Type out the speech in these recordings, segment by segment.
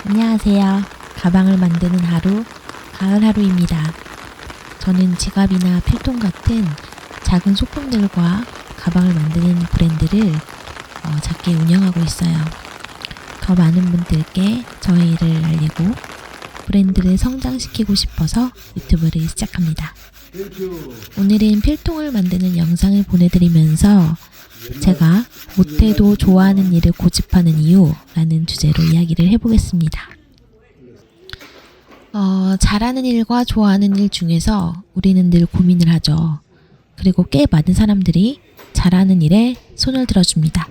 안녕하세요. 가방을 만드는 하루, 가을 하루입니다. 저는 지갑이나 필통 같은 작은 소품들과 가방을 만드는 브랜드를 작게 운영하고 있어요. 더 많은 분들께 저의 일을 알리고 브랜드를 성장시키고 싶어서 유튜브를 시작합니다. 오늘은 필통을 만드는 영상을 보내드리면서 제가 못해도 좋아하는 일을 고집하는 이유라는 주제로 이야기를 해보겠습니다. 잘하는 일과 좋아하는 일 중에서 우리는 늘 고민을 하죠. 그리고 꽤 많은 사람들이 잘하는 일에 손을 들어줍니다.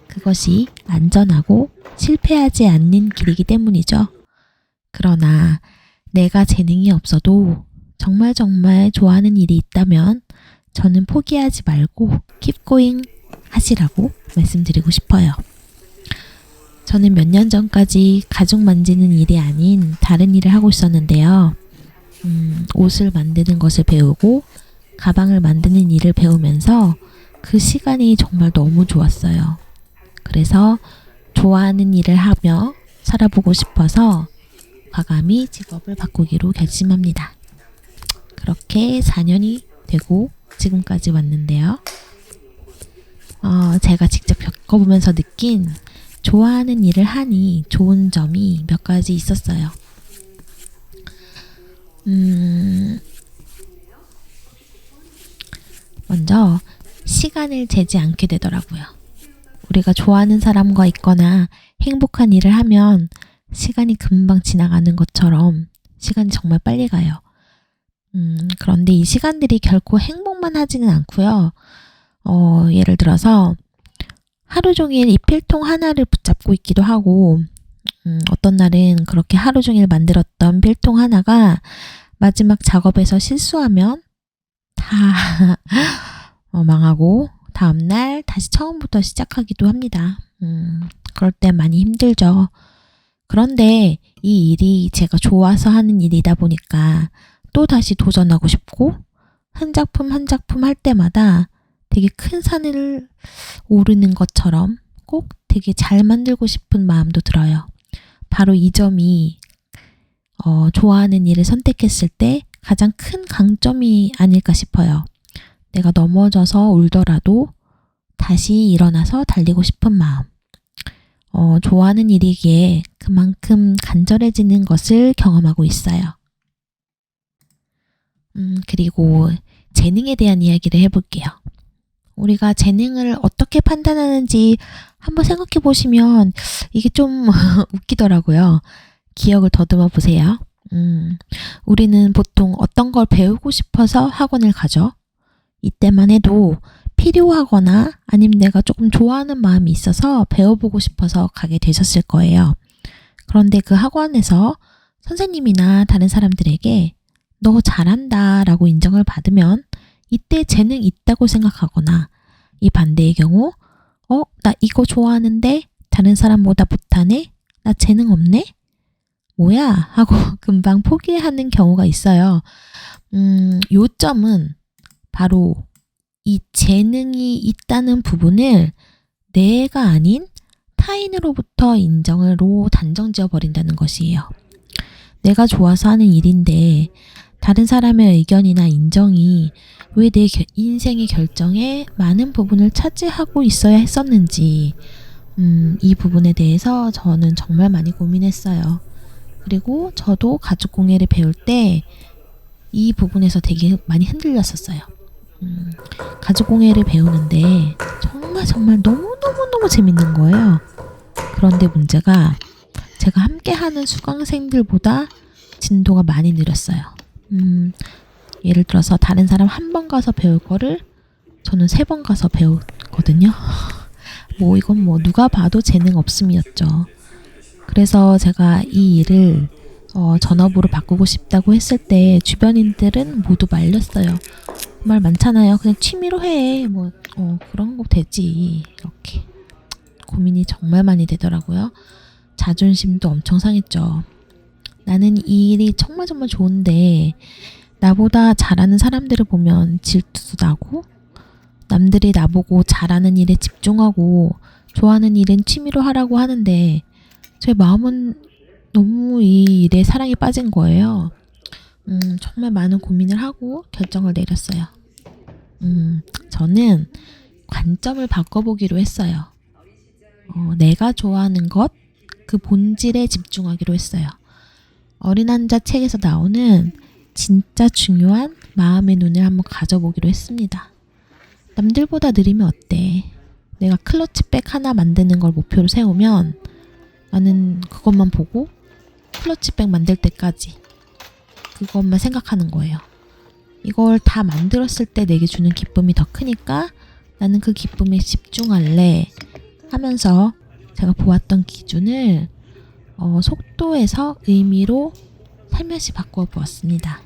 그것이 안전하고 실패하지 않는 길이기 때문이죠. 그러나 내가 재능이 없어도 정말 좋아하는 일이 있다면 저는 포기하지 말고 keep going 하시라고 말씀드리고 싶어요. 저는 몇 년 전까지 가죽 만지는 일이 아닌 다른 일을 하고 있었는데요. 옷을 만드는 것을 배우고 가방을 만드는 일을 배우면서 그 시간이 정말 너무 좋았어요. 그래서 좋아하는 일을 하며 살아보고 싶어서 과감히 직업을 바꾸기로 결심합니다. 그렇게 4년이 되고 지금까지 왔는데요. 제가 직접 겪어보면서 느낀 좋아하는 일을 하니 좋은 점이 몇 가지 있었어요. 먼저 시간을 재지 않게 되더라고요. 우리가 좋아하는 사람과 있거나 행복한 일을 하면 시간이 금방 지나가는 것처럼 시간이 정말 빨리 가요. 그런데 이 시간들이 결코 행복만 하지는 않고요. 예를 들어서 하루 종일 이 필통 하나를 붙잡고 있기도 하고, 어떤 날은 그렇게 하루 종일 만들었던 필통 하나가 마지막 작업에서 실수하면 다 망하고 다음날 다시 처음부터 시작하기도 합니다. 그럴 때 많이 힘들죠. 그런데 이 일이 제가 좋아서 하는 일이다 보니까 또 다시 도전하고 싶고 한 작품 한 작품 할 때마다 되게 큰 산을 오르는 것처럼 꼭 되게 잘 만들고 싶은 마음도 들어요. 바로 이 점이 좋아하는 일을 선택했을 때 가장 큰 강점이 아닐까 싶어요. 내가 넘어져서 울더라도 다시 일어나서 달리고 싶은 마음. 좋아하는 일이기에 그만큼 간절해지는 것을 경험하고 있어요. 그리고 재능에 대한 이야기를 해볼게요. 우리가 재능을 어떻게 판단하는지 한번 생각해 보시면 이게 좀 웃기더라고요. 기억을 더듬어 보세요. 우리는 보통 어떤 걸 배우고 싶어서 학원을 가죠. 이때만 해도 필요하거나 아니면 내가 조금 좋아하는 마음이 있어서 배워보고 싶어서 가게 되셨을 거예요. 그런데 그 학원에서 선생님이나 다른 사람들에게 너 잘한다 라고 인정을 받으면 이때 재능 있다고 생각하거나, 이 반대의 경우 나 이거 좋아하는데 다른 사람보다 못하네? 나 재능 없네? 뭐야? 하고 금방 포기하는 경우가 있어요. 요점은 바로 이 재능이 있다는 부분을 내가 아닌 타인으로부터 인정으로 단정지어 버린다는 것이에요. 내가 좋아서 하는 일인데 다른 사람의 의견이나 인정이 왜 내 인생의 결정에 많은 부분을 차지하고 있어야 했었는지, 이 부분에 대해서 저는 정말 많이 고민했어요. 그리고 저도 가죽공예를 배울 때 이 부분에서 되게 많이 흔들렸었어요. 가죽공예를 배우는데 정말 너무너무 재밌는 거예요. 그런데 문제가 제가 함께하는 수강생들보다 진도가 많이 느렸어요. 예를 들어서 다른 사람 한 번 가서 배울 거를 저는 3번 가서 배웠거든요. 이건 누가 봐도 재능 없음이었죠. 그래서 제가 이 일을 전업으로 바꾸고 싶다고 했을 때 주변인들은 모두 말렸어요. 말 많잖아요. 그냥 취미로 해. 그런 거 되지. 이렇게 고민이 정말 많이 되더라고요. 자존심도 엄청 상했죠. 나는 이 일이 정말 좋은데 나보다 잘하는 사람들을 보면 질투도 나고, 남들이 나보고 잘하는 일에 집중하고 좋아하는 일은 취미로 하라고 하는데 제 마음은 너무 이 일에 사랑에 빠진 거예요. 정말 많은 고민을 하고 결정을 내렸어요. 저는 관점을 바꿔보기로 했어요. 내가 좋아하는 것, 그 본질에 집중하기로 했어요. 어린 환자 책에서 나오는 진짜 중요한 마음의 눈을 한번 가져보기로 했습니다. 남들보다 느리면 어때? 내가 클러치백 하나 만드는 걸 목표로 세우면 나는 그것만 보고 클러치백 만들 때까지 그것만 생각하는 거예요. 이걸 다 만들었을 때 내게 주는 기쁨이 더 크니까 나는 그 기쁨에 집중할래 하면서 제가 보았던 기준을 속도에서 의미로 살며시 바꾸어 보았습니다.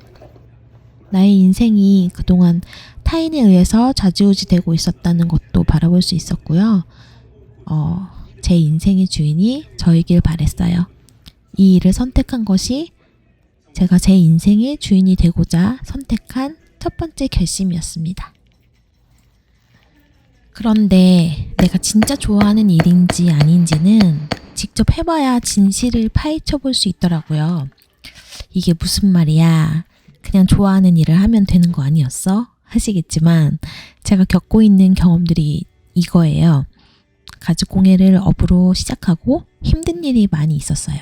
나의 인생이 그동안 타인에 의해서 좌지우지되고 있었다는 것도 바라볼 수 있었고요. 제 인생의 주인이 저이길 바랬어요. 이 일을 선택한 것이 제가 제 인생의 주인이 되고자 선택한 첫 번째 결심이었습니다. 그런데 내가 진짜 좋아하는 일인지 아닌지는 직접 해봐야 진실을 파헤쳐 볼 수 있더라고요. 이게 무슨 말이야? 그냥 좋아하는 일을 하면 되는 거 아니었어? 하시겠지만 제가 겪고 있는 경험들이 이거예요. 가족공예를 업으로 시작하고 힘든 일이 많이 있었어요.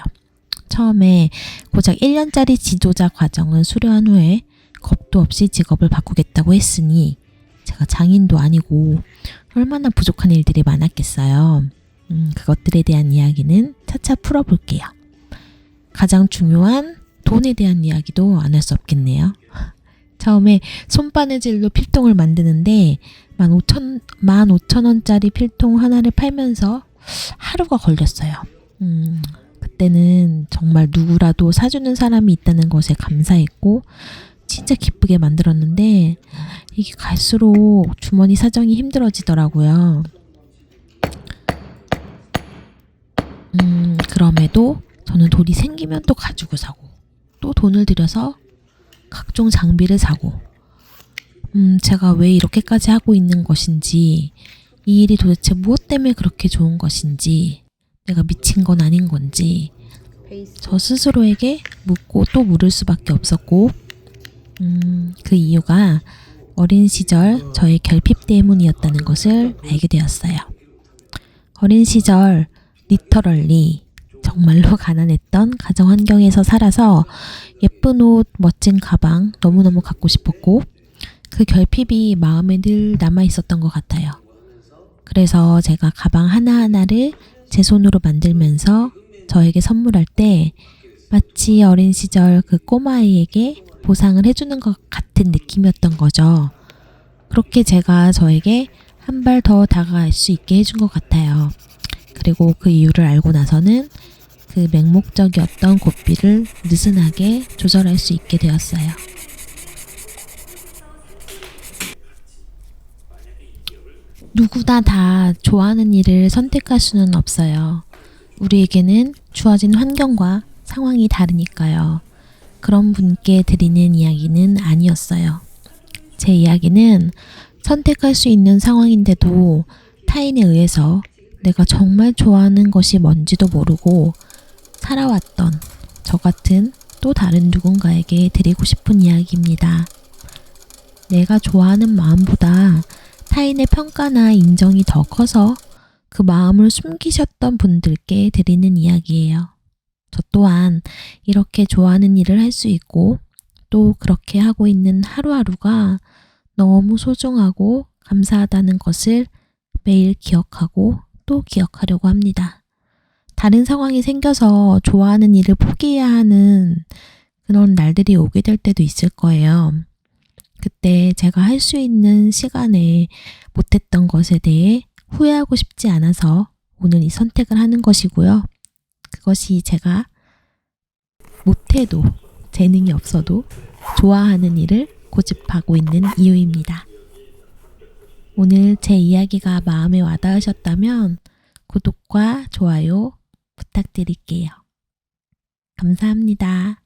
처음에 고작 1년짜리 지도자 과정을 수료한 후에 겁도 없이 직업을 바꾸겠다고 했으니 제가 장인도 아니고 얼마나 부족한 일들이 많았겠어요. 그것들에 대한 이야기는 차차 풀어볼게요. 가장 중요한 돈에 대한 이야기도 안 할 수 없겠네요. 처음에 손바느질로 필통을 만드는데 15,000원짜리 필통 하나를 팔면서 하루가 걸렸어요. 그때는 정말 누구라도 사주는 사람이 있다는 것에 감사했고 진짜 기쁘게 만들었는데 이게 갈수록 주머니 사정이 힘들어지더라고요. 그럼에도 저는 돈이 생기면 또 가지고 사고 또 돈을 들여서 각종 장비를 사고 제가 왜 이렇게까지 하고 있는 것인지 이 일이 도대체 무엇 때문에 그렇게 좋은 것인지 내가 미친 건 아닌 건지 저 스스로에게 묻고 또 물을 수밖에 없었고 그 이유가 어린 시절 저의 결핍 때문이었다는 것을 알게 되었어요. 어린 시절 리터럴리 정말로 가난했던 가정 환경에서 살아서 예쁜 옷, 멋진 가방 너무너무 갖고 싶었고 그 결핍이 마음에 늘 남아 있었던 것 같아요. 그래서 제가 가방 하나하나를 제 손으로 만들면서 저에게 선물할 때 마치 어린 시절 그 꼬마아이에게 보상을 해주는 것 같은 느낌이었던 거죠. 그렇게 제가 저에게 한 발 더 다가갈 수 있게 해준 것 같아요. 그리고 그 이유를 알고 나서는 그 맹목적이었던 고삐를 느슨하게 조절할 수 있게 되었어요. 누구나 다 좋아하는 일을 선택할 수는 없어요. 우리에게는 주어진 환경과 상황이 다르니까요. 그런 분께 드리는 이야기는 아니었어요. 제 이야기는 선택할 수 있는 상황인데도 타인에 의해서 내가 정말 좋아하는 것이 뭔지도 모르고 살아왔던 저 같은 또 다른 누군가에게 드리고 싶은 이야기입니다. 내가 좋아하는 마음보다 타인의 평가나 인정이 더 커서 그 마음을 숨기셨던 분들께 드리는 이야기예요. 저 또한 이렇게 좋아하는 일을 할 수 있고 또 그렇게 하고 있는 하루하루가 너무 소중하고 감사하다는 것을 매일 기억하고 또 기억하려고 합니다. 다른 상황이 생겨서 좋아하는 일을 포기해야 하는 그런 날들이 오게 될 때도 있을 거예요. 그때 제가 할 수 있는 시간에 못했던 것에 대해 후회하고 싶지 않아서 오늘 이 선택을 하는 것이고요. 그것이 제가 못해도 재능이 없어도 좋아하는 일을 고집하고 있는 이유입니다. 오늘 제 이야기가 마음에 와닿으셨다면 구독과 좋아요 부탁드릴게요. 감사합니다.